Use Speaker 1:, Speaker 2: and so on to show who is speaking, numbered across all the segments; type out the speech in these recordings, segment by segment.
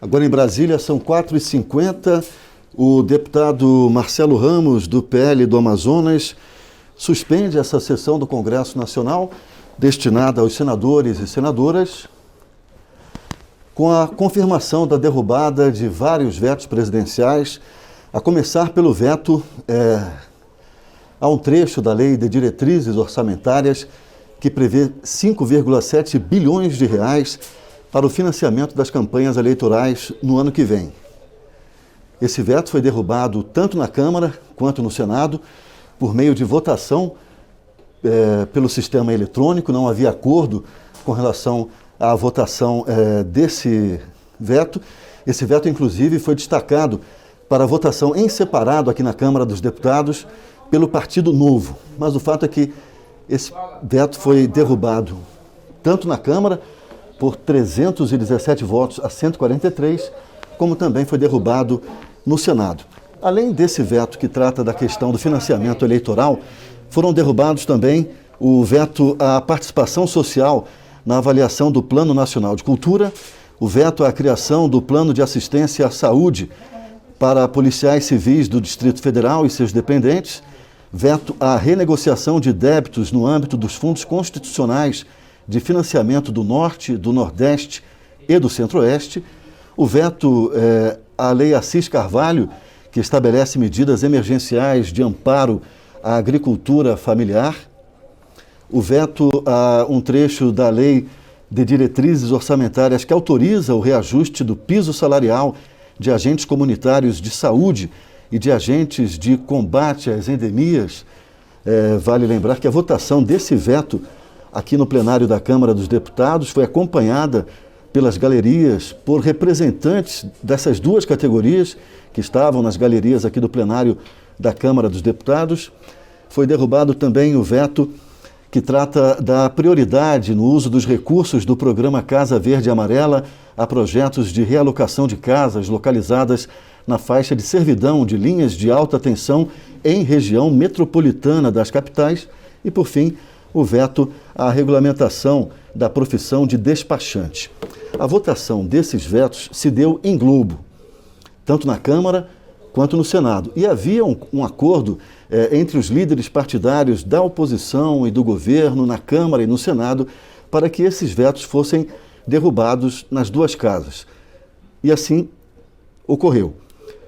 Speaker 1: Agora em Brasília são 4h50. O deputado Marcelo Ramos, do PL do Amazonas, suspende essa sessão do Congresso Nacional destinada aos senadores e senadoras, com a confirmação da derrubada de vários vetos presidenciais, a começar pelo veto a um trecho da Lei de Diretrizes Orçamentárias que prevê 5,7 bilhões de reais para o financiamento das campanhas eleitorais no ano que vem. Esse veto foi derrubado tanto na Câmara quanto no Senado por meio de votação pelo sistema eletrônico. Não havia acordo com relação à votação desse veto. Esse veto, inclusive, foi destacado para votação em separado aqui na Câmara dos Deputados pelo Partido Novo. Mas o fato é que esse veto foi derrubado tanto na Câmara por 317 votos a 143, como também foi derrubado no Senado. Além desse veto que trata da questão do financiamento eleitoral, foram derrubados também o veto à participação social na avaliação do Plano Nacional de Cultura, o veto à criação do Plano de Assistência à Saúde para policiais civis do Distrito Federal e seus dependentes, veto à renegociação de débitos no âmbito dos fundos constitucionais de financiamento do Norte, do Nordeste e do Centro-Oeste, o veto à Lei Assis Carvalho, que estabelece medidas emergenciais de amparo à agricultura familiar, o veto a um trecho da Lei de Diretrizes Orçamentárias que autoriza o reajuste do piso salarial de agentes comunitários de saúde e de agentes de combate às endemias. Vale lembrar que a votação desse veto aqui no plenário da Câmara dos Deputados foi acompanhada pelas galerias, por representantes dessas duas categorias que estavam nas galerias aqui do plenário da Câmara dos Deputados. Foi derrubado também o veto que trata da prioridade no uso dos recursos do programa Casa Verde e Amarela a projetos de realocação de casas localizadas na faixa de servidão de linhas de alta tensão em região metropolitana das capitais. E, por fim, o veto à regulamentação da profissão de despachante. A votação desses vetos se deu em globo, tanto na Câmara quanto no Senado. E havia um acordo entre os líderes partidários da oposição e do governo, na Câmara e no Senado, para que esses vetos fossem derrubados nas duas casas. E assim ocorreu.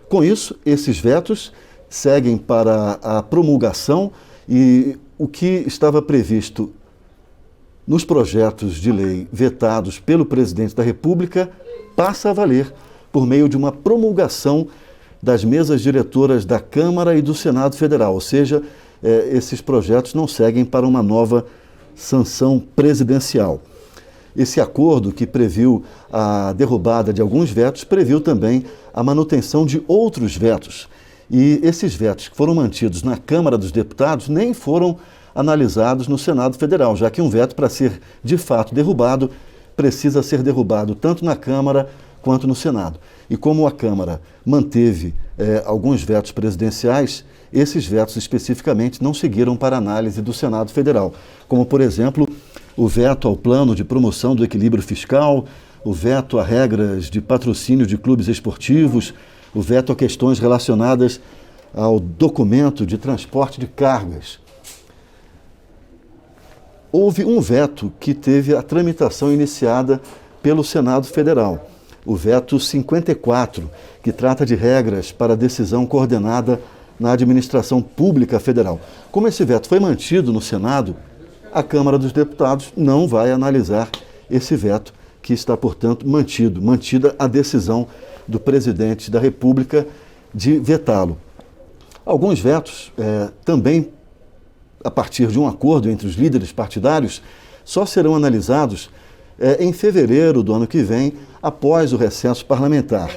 Speaker 1: Com isso, esses vetos seguem para a promulgação e o que estava previsto nos projetos de lei vetados pelo presidente da República passa a valer por meio de uma promulgação das mesas diretoras da Câmara e do Senado Federal, ou seja, esses projetos não seguem para uma nova sanção presidencial. Esse acordo que previu a derrubada de alguns vetos previu também a manutenção de outros vetos. E esses vetos que foram mantidos na Câmara dos Deputados nem foram analisados no Senado Federal, já que um veto, para ser de fato derrubado, precisa ser derrubado tanto na Câmara quanto no Senado. E como a Câmara manteve alguns vetos presidenciais, esses vetos especificamente não seguiram para análise do Senado Federal, como, por exemplo, o veto ao plano de promoção do equilíbrio fiscal, o veto a regras de patrocínio de clubes esportivos, o veto a questões relacionadas ao documento de transporte de cargas. Houve um veto que teve a tramitação iniciada pelo Senado Federal, o veto 54, que trata de regras para decisão coordenada na administração pública federal. Como esse veto foi mantido no Senado, a Câmara dos Deputados não vai analisar esse veto, que está, portanto, mantida a decisão do presidente da República de vetá-lo. Alguns vetos, também a partir de um acordo entre os líderes partidários, só serão analisados em fevereiro do ano que vem, após o recesso parlamentar.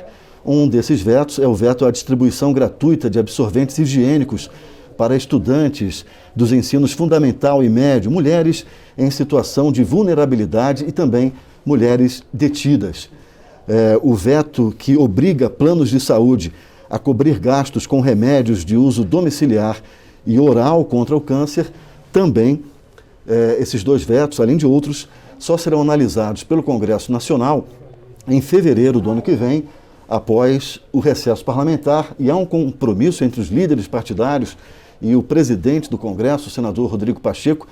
Speaker 1: Um desses vetos é o veto à distribuição gratuita de absorventes higiênicos para estudantes dos ensinos fundamental e médio, mulheres em situação de vulnerabilidade e também mulheres detidas. O veto que obriga planos de saúde a cobrir gastos com remédios de uso domiciliar e oral contra o câncer, também esses dois vetos, além de outros, só serão analisados pelo Congresso Nacional em fevereiro do ano que vem, após o recesso parlamentar, e há um compromisso entre os líderes partidários e o presidente do Congresso, o senador Rodrigo Pacheco,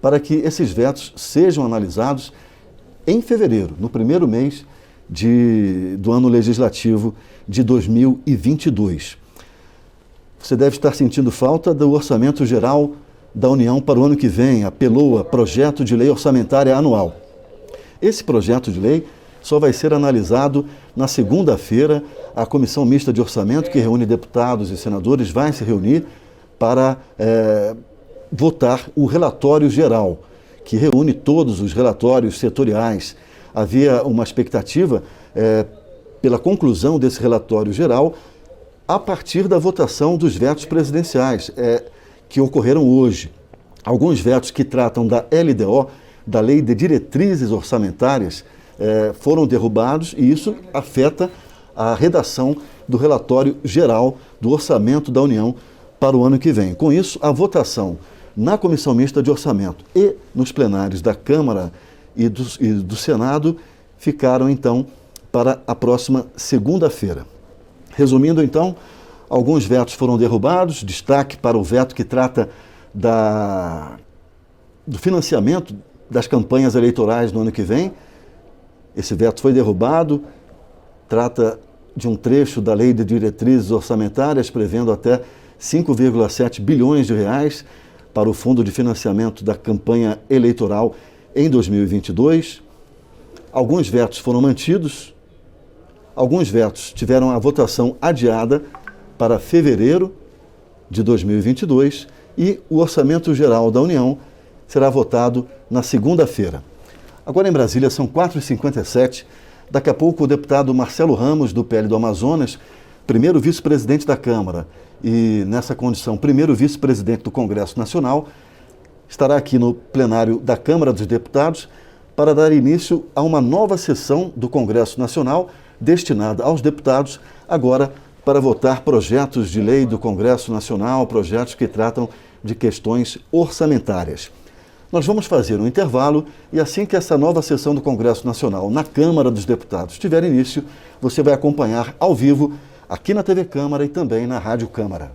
Speaker 1: para que esses vetos sejam analisados em fevereiro, no primeiro mês do ano legislativo de 2022. Você deve estar sentindo falta do Orçamento Geral da União para o ano que vem, a PELOA, Projeto de Lei Orçamentária Anual. Esse projeto de lei só vai ser analisado na segunda-feira. A Comissão Mista de Orçamento, que reúne deputados e senadores, vai se reunir para votar o relatório geral, que reúne todos os relatórios setoriais. Havia uma expectativa pela conclusão desse relatório geral a partir da votação dos vetos presidenciais, que ocorreram hoje. Alguns vetos que tratam da LDO, da Lei de Diretrizes Orçamentárias, foram derrubados, e isso afeta a redação do relatório geral do Orçamento da União para o ano que vem. Com isso, a votação na Comissão Mista de Orçamento e nos plenários da Câmara e do Senado ficaram, então, para a próxima segunda-feira. Resumindo, então, alguns vetos foram derrubados, destaque para o veto que trata do financiamento das campanhas eleitorais no ano que vem. Esse veto foi derrubado, trata de um trecho da Lei de Diretrizes Orçamentárias, prevendo até 5,7 bilhões de reais para o Fundo de Financiamento da Campanha Eleitoral em 2022. Alguns vetos foram mantidos, alguns vetos tiveram a votação adiada para fevereiro de 2022 e o Orçamento Geral da União será votado na segunda-feira. Agora em Brasília são 4h57. Daqui a pouco o deputado Marcelo Ramos, do PL do Amazonas, primeiro vice-presidente da Câmara e, nessa condição, primeiro vice-presidente do Congresso Nacional, estará aqui no plenário da Câmara dos Deputados para dar início a uma nova sessão do Congresso Nacional destinada aos deputados, agora para votar projetos de lei do Congresso Nacional, projetos que tratam de questões orçamentárias. Nós vamos fazer um intervalo e assim que essa nova sessão do Congresso Nacional na Câmara dos Deputados tiver início, você vai acompanhar ao vivo aqui na TV Câmara e também na Rádio Câmara.